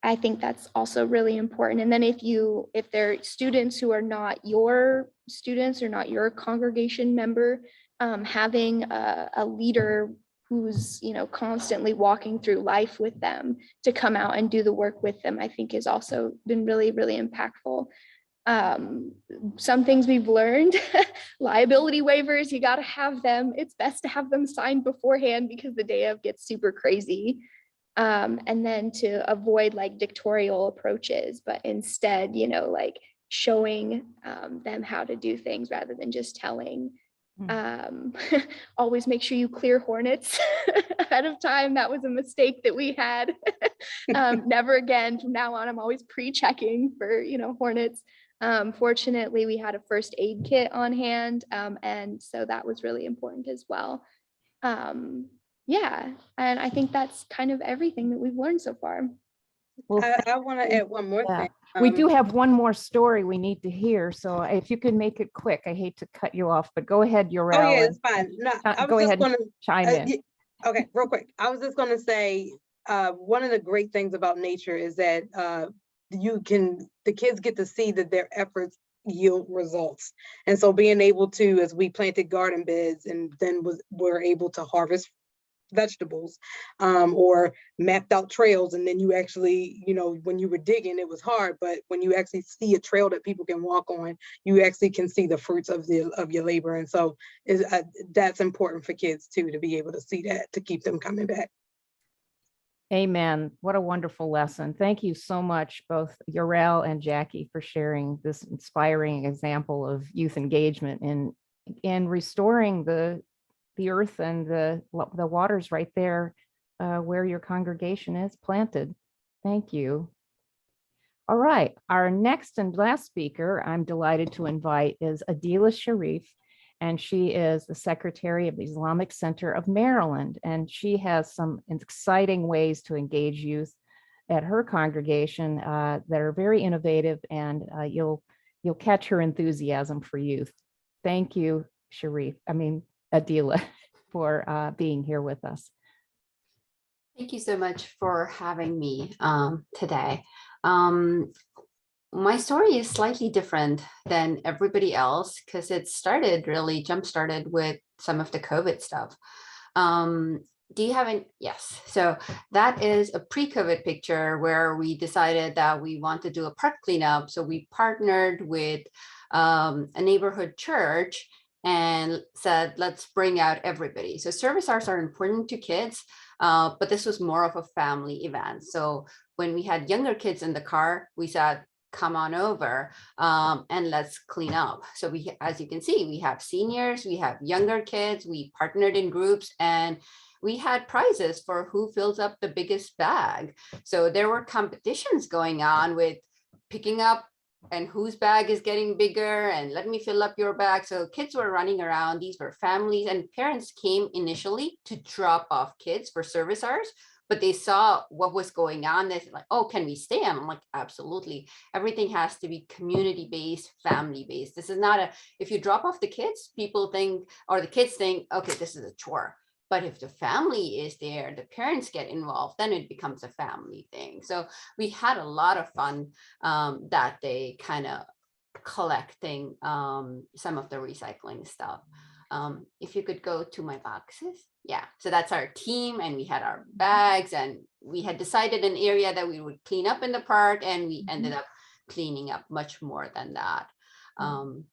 I think that's also really important. And then if there are students who are not your students or not your congregation member, having a leader who's, constantly walking through life with them to come out and do the work with them, I think has also been really, really impactful. Some things we've learned, liability waivers, you got to have them. It's best to have them signed beforehand because the day of gets super crazy. And then to avoid like dictatorial approaches, but instead, like showing them how to do things rather than just telling. Always make sure you clear hornets ahead of time. That was a mistake that we had. Never again. From now on, I'm always pre-checking for, hornets. Fortunately, we had a first aid kit on hand. And so that was really important as well. Yeah, and I think that's kind of everything that we've learned so far.
Well,
I want to add one more thing.
we do have one more story we need to hear. So if you could make it quick, I hate to cut you off, but go ahead, Urel.
Oh yeah, it's fine. No, I
go
was
ahead
just going
and chime in.
Okay, real quick. I was just going to say, one of the great things about nature is that the kids get to see that their efforts yield results. And so being able to, as we planted garden beds and then we're able to harvest vegetables, or mapped out trails, and then you actually, when you were digging, it was hard, but when you actually see a trail that people can walk on, you actually can see the fruits of your labor. And so that's important for kids too, to be able to see that, to keep them coming back.
Amen. What a wonderful lesson. Thank you so much, both Urel and Jackie, for sharing this inspiring example of youth engagement in restoring the earth and the waters right there where your congregation is planted. Thank you. All right, our next and last speaker I'm delighted to invite is Adela Sharif, and she is the Secretary of the Islamic Center of Maryland, and she has some exciting ways to engage youth at her congregation that are very innovative, and you'll catch her enthusiasm for youth. Thank you, Adela, for being here with us.
Thank you so much for having me today. My story is slightly different than everybody else because it jump-started with some of the COVID stuff. Do you have any? Yes. So that is a pre-COVID picture where we decided that we want to do a park cleanup. So we partnered with a neighborhood church and said, let's bring out everybody. So service hours are important to kids, but this was more of a family event. So when we had younger kids in the car, we said, come on over and let's clean up. So as you can see, we have seniors, we have younger kids, we partnered in groups, and we had prizes for who fills up the biggest bag. So there were competitions going on with picking up and whose bag is getting bigger and let me fill up your bag. So kids were running around. These were families, and parents came initially to drop off kids for service hours, but they saw what was going on. They're like, oh, can we stay? And I'm like, absolutely. Everything has to be community-based, family-based. This is not if you drop off the kids, people think, or the kids think, okay, this is a chore. But if the family is there, the parents get involved, then it becomes a family thing. So we had a lot of fun that day, kind of collecting some of the recycling stuff. If you could go to my boxes. Yeah, so that's our team, and we had our bags, and we had decided an area that we would clean up in the park, and we ended up cleaning up much more than that. And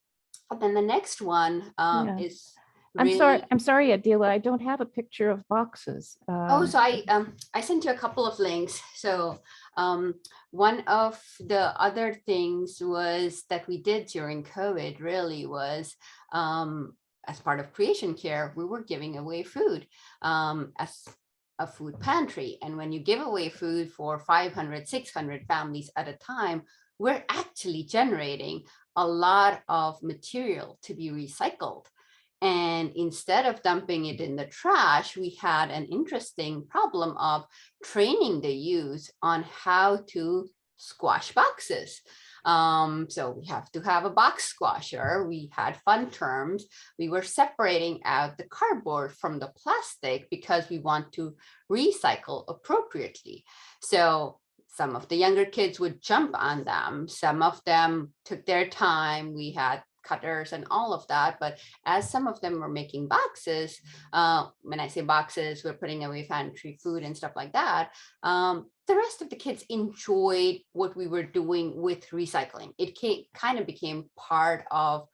then the next one is really...
I'm sorry, Adela, I don't have a picture of boxes.
So I sent you a couple of links. So one of the other things was that we did during COVID really was, as part of Creation Care, we were giving away food as a food pantry. And when you give away food for 500, 600 families at a time, we're actually generating a lot of material to be recycled. And instead of dumping it in the trash, we had an interesting problem of training the youth on how to squash boxes. So we have to have a box squasher. We had fun terms. We were separating out the cardboard from the plastic because we want to recycle appropriately. So some of the younger kids would jump on them. Some of them took their time. We had cutters and all of that. But as some of them were making boxes, when I say boxes, we're putting away pantry food and stuff like that. The rest of the kids enjoyed what we were doing with recycling. It kind of became part of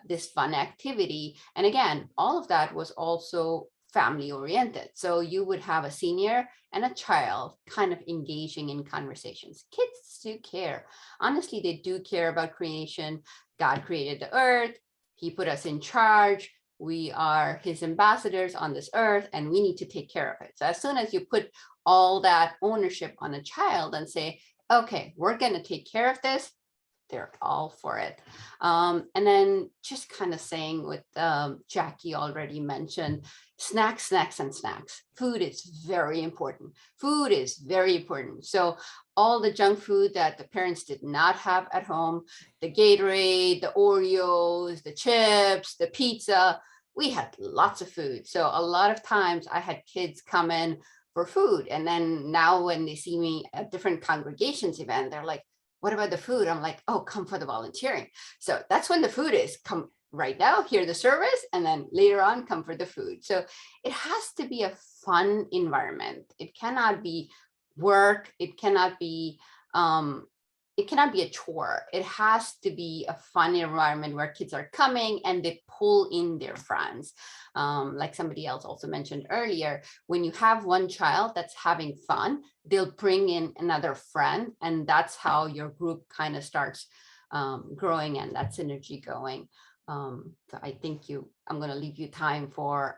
this fun activity. And again, all of that was also family oriented. So you would have a senior and a child kind of engaging in conversations. Kids do care. Honestly, they do care about creation. God created the earth. He put us in charge. We are his ambassadors on this earth, and we need to take care of it. So as soon as you put all that ownership on a child and say, okay, we're going to take care of this, they're all for it. And then just kind of saying what Jackie already mentioned, snacks, snacks, and snacks. Food is very important. Food is very important. So all the junk food that the parents did not have at home, the Gatorade, the Oreos, the chips, the pizza, we had lots of food. So a lot of times I had kids come in for food. And then now when they see me at different congregations event, they're like, what about the food? I'm like, oh, come for the volunteering. So that's when the food is. Come right now, hear the service, and then later on, come for the food. So it has to be a fun environment. It cannot be work. It cannot be a chore. It has to be a fun environment where kids are coming and they pull in their friends. Like somebody else also mentioned earlier, when you have one child that's having fun, they'll bring in another friend, and that's how your group kind of starts growing and that synergy going. So I think I'm going to leave you time for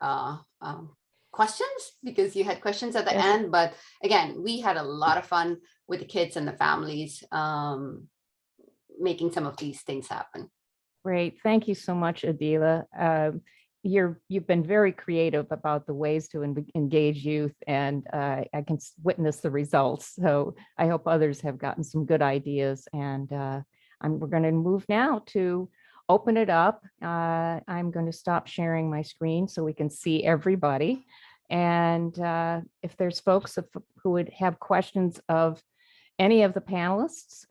questions, because you had questions at the end. But again, we had a lot of fun with the kids and the families making some of these things happen.
Great. Thank you so much, Adela. You've been very creative about the ways to engage youth, and I can witness the results. So I hope others have gotten some good ideas. And we're going to move now to open it up. I'm going to stop sharing my screen so we can see everybody. And if there's folks who would have questions of any of the panelists,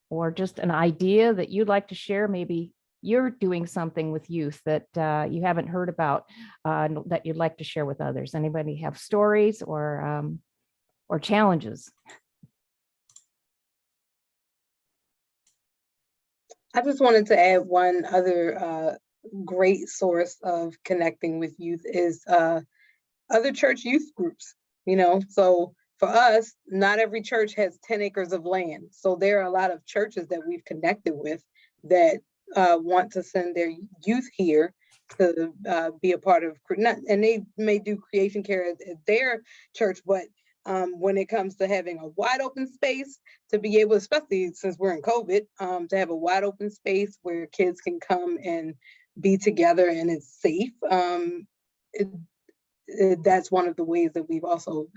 or just an idea that you'd like to share, maybe you're doing something with youth that you haven't heard about, that you'd like to share with others. Anybody have stories or challenges?
I just wanted to add one other great source of connecting with youth is other church youth groups. So for us, not every church has 10 acres of land. So there are a lot of churches that we've connected with that want to send their youth here to be a part of, and they may do creation care at their church, but when it comes to having a wide open space to be able, especially since we're in COVID, to have a wide open space where kids can come and be together and it's safe. That's one of the ways that we've also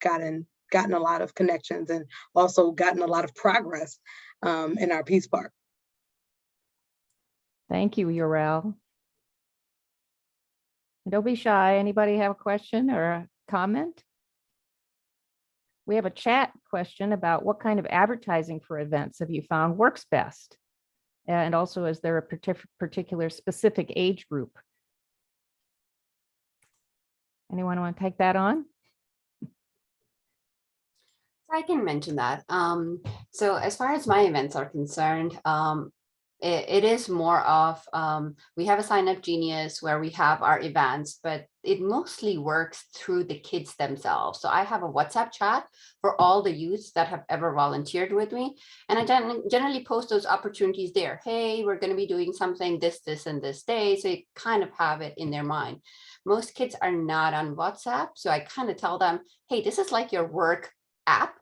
gotten a lot of connections and also gotten a lot of progress in our Peace Park.
Thank you, Urel. Don't be shy. Anybody have a question or a comment? We have a chat question about what kind of advertising for events have you found works best? And also, is there a particular specific age group? Anyone want to take that on?
I can mention that. So as far as my events are concerned, it is more of, we have a Sign Up Genius where we have our events, but it mostly works through the kids themselves. So I have a WhatsApp chat for all the youths that have ever volunteered with me. And I generally post those opportunities there. Hey, we're going to be doing something this, and this day. So you kind of have it in their mind. Most kids are not on WhatsApp. So I kind of tell them, hey, this is like your work app.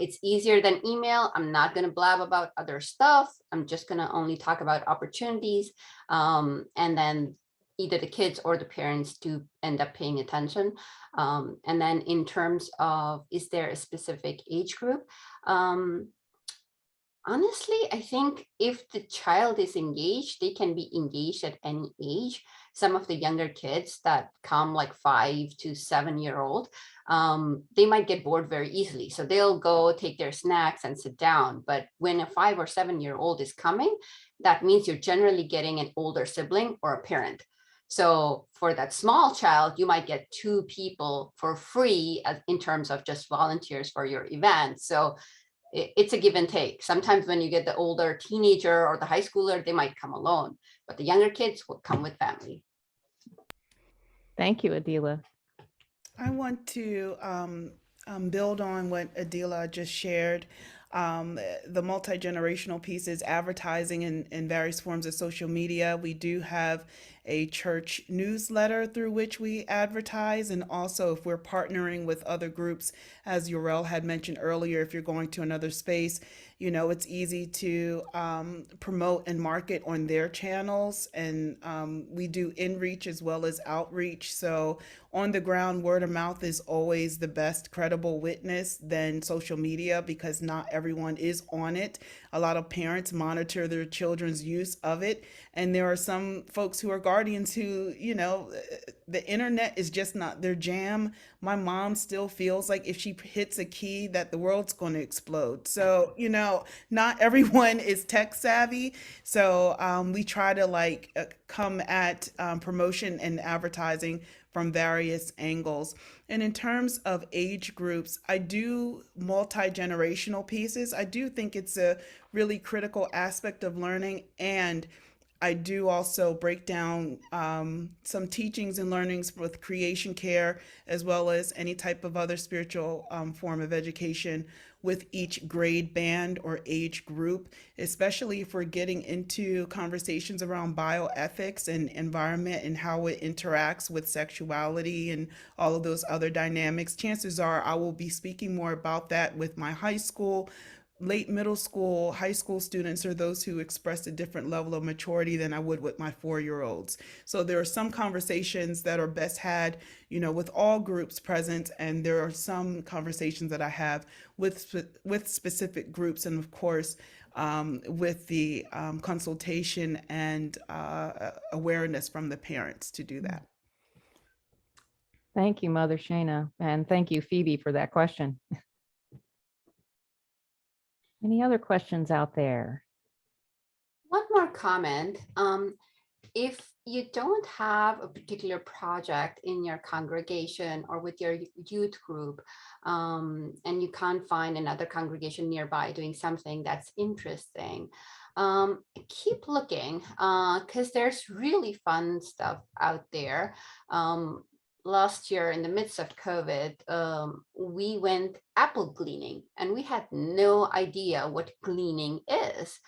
It's easier than email. I'm not going to blab about other stuff. I'm just going to only talk about opportunities. And then either the kids or the parents do end up paying attention. And then in terms of, is there a specific age group? honestly, I think if the child is engaged, they can be engaged at any age. Some of the younger kids that come like 5 to 7 year old, they might get bored very easily. So they'll go take their snacks and sit down. But when a 5 or 7 year old is coming, that means you're generally getting an older sibling or a parent. So for that small child, you might get two people for free in terms of just volunteers for your event. So it's a give and take. Sometimes when you get the older teenager or the high schooler, they might come alone, but the younger kids will come with family.
Thank you, Adela.
I want to build on what Adela just shared. The multi-generational piece is advertising in various forms of social media. We do have a church newsletter through which we advertise, and also if we're partnering with other groups, as Yorel had mentioned earlier, if you're going to another space, you know, it's easy to promote and market on their channels, and we do in-reach as well as outreach. So on the ground, word of mouth is always the best credible witness than social media, because not everyone is on it. A lot of parents monitor their children's use of it, and there are some folks who are guardians who, you know, the internet is just not their jam. My mom still feels like if she hits a key that the world's going to explode. So, you know, not everyone is tech savvy. So we try to come at promotion and advertising from various angles. And in terms of age groups, I do multi-generational pieces. I do think it's a really critical aspect of learning, and I do also break down some teachings and learnings with creation care, as well as any type of other spiritual form of education with each grade band or age group, especially if we're getting into conversations around bioethics and environment and how it interacts with sexuality and all of those other dynamics. Chances are I will be speaking more about that with my high school, late middle school, high school students, or those who express a different level of maturity than I would with my 4-year-olds. So there are some conversations that are best had, you know, with all groups present, and there are some conversations that I have with specific groups, and of course, with the consultation and awareness from the parents to do that.
Thank you, Mother Shayna, and thank you, Phoebe, for that question. Any other questions out there?
One more comment. If you don't have a particular project in your congregation or with your youth group, and you can't find another congregation nearby doing something that's interesting, keep looking, because there's really fun stuff out there. Last year, in the midst of COVID, we went apple gleaning, and we had no idea what gleaning is.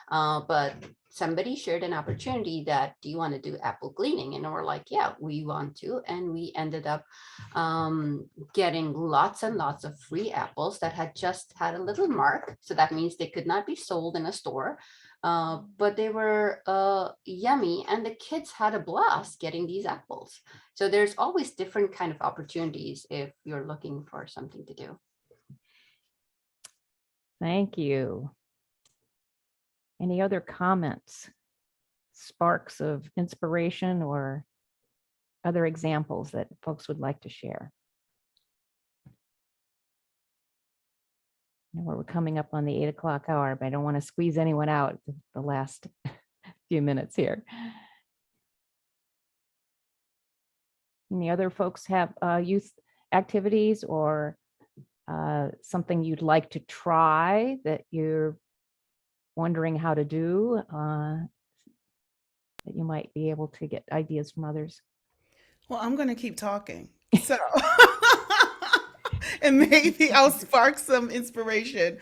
But somebody shared an opportunity that, do you want to do apple gleaning? And we're like, yeah, we want to. And we ended up getting lots and lots of free apples that had just had a little mark. So that means they could not be sold in a store, but they were yummy, and the kids had a blast getting these apples. So there's always different kind of opportunities if you're looking for something to do.
Thank you. Any other comments, sparks of inspiration, or other examples that folks would like to share? We're coming up on the 8 o'clock hour, but I don't want to squeeze anyone out the last few minutes here. Any other folks have youth activities or something you'd like to try that you're wondering how to do, that you might be able to get ideas from others?
Well, I'm going to keep talking. So, and maybe I'll spark some inspiration.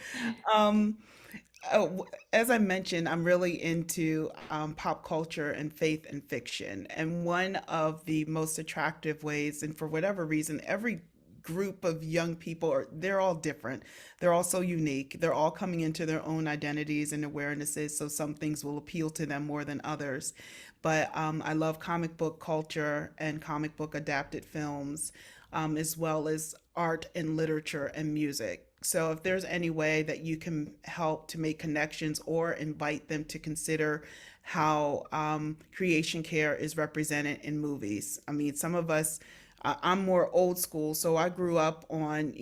As I mentioned, I'm really into pop culture and faith and fiction. And one of the most attractive ways, and for whatever reason, every group of young people they're all different. They're all so unique. They're all coming into their own identities and awarenesses. So some things will appeal to them more than others. But I love comic book culture and comic book adapted films, as well as art and literature and music. So if there's any way that you can help to make connections or invite them to consider how creation care is represented in movies. I mean, some of us, I'm more old school, so I grew up on,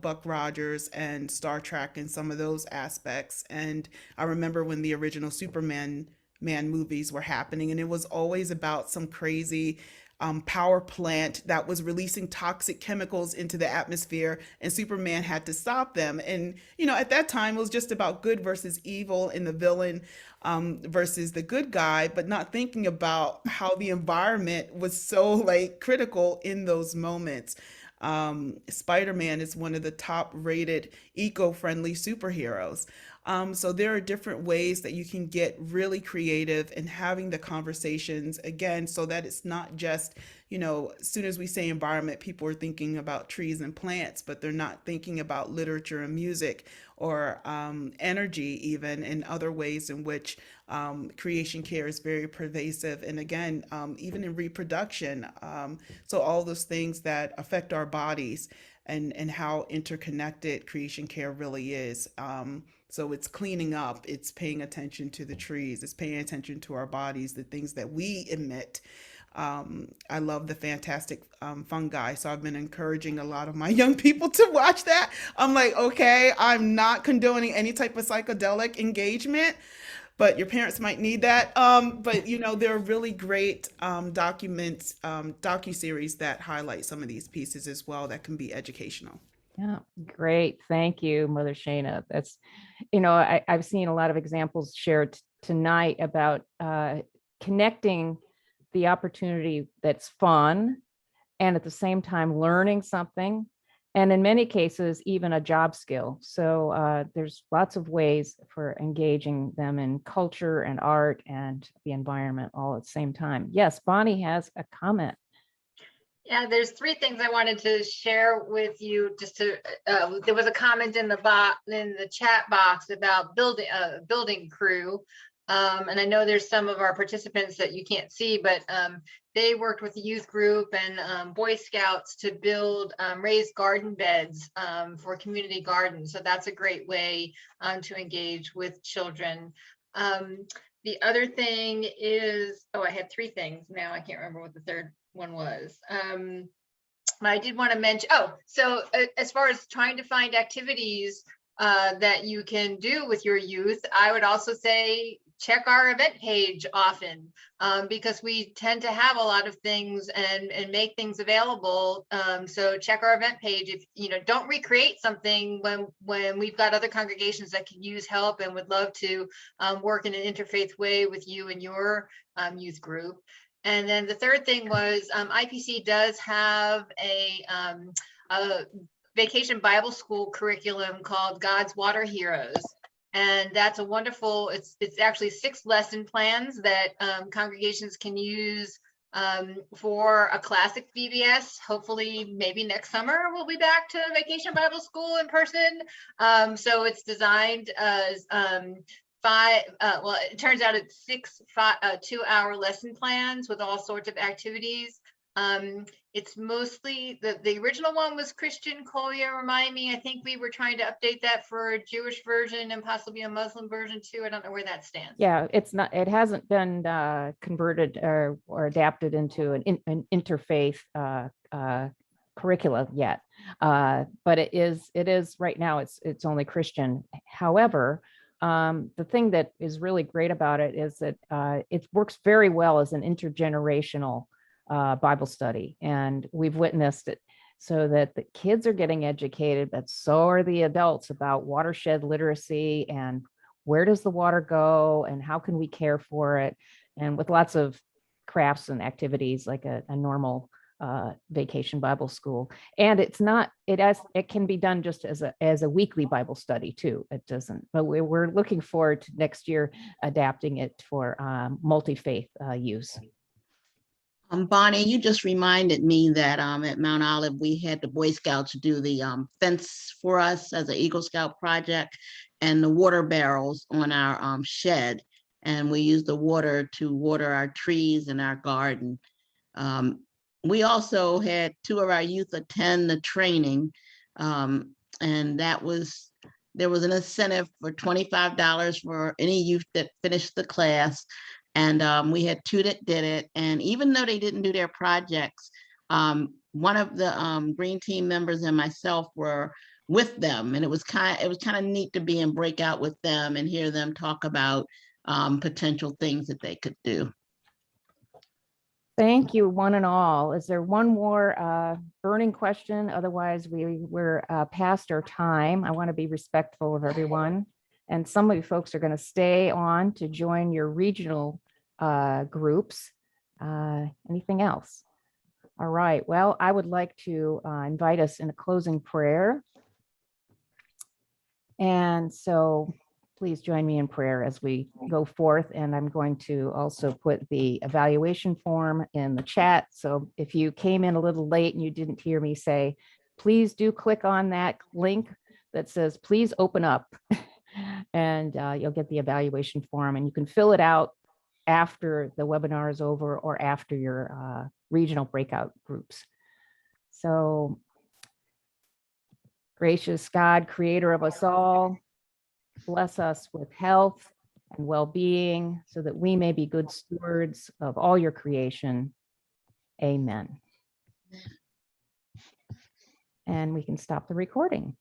Buck Rogers and Star Trek and some of those aspects. And I remember when the original Superman movies were happening, and it was always about some crazy power plant that was releasing toxic chemicals into the atmosphere, and Superman had to stop them. And, at that time, it was just about good versus evil and the villain versus the good guy, but not thinking about how the environment was so like critical in those moments. Spider-Man is one of the top rated eco-friendly superheroes. So there are different ways that you can get really creative in having the conversations again, so that it's not just, as soon as we say environment, people are thinking about trees and plants, but they're not thinking about literature and music or energy, even, and other ways in which creation care is very pervasive. And again, even in reproduction. So all those things that affect our bodies and how interconnected creation care really is. So it's cleaning up, it's paying attention to the trees, it's paying attention to our bodies, the things that we emit. I love the Fantastic Fungi, so I've been encouraging a lot of my young people to watch that. I'm like, okay, I'm not condoning any type of psychedelic engagement, but your parents might need that. But there are really great docu-series that highlight some of these pieces as well that can be educational.
Yeah, great. Thank you, Mother Shayna. That's, I've seen a lot of examples shared tonight about connecting the opportunity that's fun and at the same time learning something. And in many cases, even a job skill. So there's lots of ways for engaging them in culture and art and the environment all at the same time. Yes, Bonnie has a comment.
Yeah, there's three things I wanted to share with you. Just to, there was a comment in the chat box about building crew, and I know there's some of our participants that you can't see, but they worked with the youth group and Boy Scouts to build raised garden beds for community gardens. So that's a great way to engage with children. The other thing is, I had three things. Now I can't remember what the third one was. I did want to mention, so as far as trying to find activities that you can do with your youth, I would also say check our event page often, because we tend to have a lot of things and make things available. So check our event page. If don't recreate something when we've got other congregations that can use help and would love to work in an interfaith way with you and your youth group. And then the third thing was IPC does have a vacation Bible school curriculum called God's Water Heroes. And that's a wonderful, it's actually 6 lesson plans that congregations can use for a classic VBS. Hopefully, maybe next summer we'll be back to Vacation Bible School in person. So it's designed as it turns out it's 6 2-hour lesson plans with all sorts of activities. It's mostly the original one was Christian Collier. Remind me, I think we were trying to update that for a Jewish version and possibly a Muslim version too. I don't know where that stands.
Yeah, it hasn't been converted or adapted into an interfaith curricula yet, but it is right now. It's only Christian. However, the thing that is really great about it is that it works very well as an intergenerational Bible study, and we've witnessed it so that the kids are getting educated, but so are the adults about watershed literacy and where does the water go and how can we care for it, and with lots of crafts and activities like a normal vacation Bible school. And it can be done just as a weekly Bible study too. It doesn't, but we're looking forward to next year adapting it for multi-faith use.
Bonnie, you just reminded me that at Mount Olive, we had the Boy Scouts do the fence for us as an Eagle Scout project and the water barrels on our shed. And we use the water to water our trees and our garden. We also had 2 of our youth attend the training. And there was an incentive for $25 for any youth that finished the class. And we had 2 that did it. And even though they didn't do their projects, one of the Green Team members and myself were with them. And it was kind of neat to be in breakout with them and hear them talk about potential things that they could do.
Thank you, one and all. Is there one more burning question? Otherwise, we're past our time. I want to be respectful of everyone. And some of you folks are going to stay on to join your regional groups. Anything else? All right. Well, I would like to invite us in a closing prayer. And so please join me in prayer as we go forth. And I'm going to also put the evaluation form in the chat. So if you came in a little late and you didn't hear me say, please do click on that link that says, please open up. And you'll get the evaluation form, and you can fill it out after the webinar is over or after your regional breakout groups. So, gracious God, creator of us all, bless us with health and well-being so that we may be good stewards of all your creation. Amen. And we can stop the recording.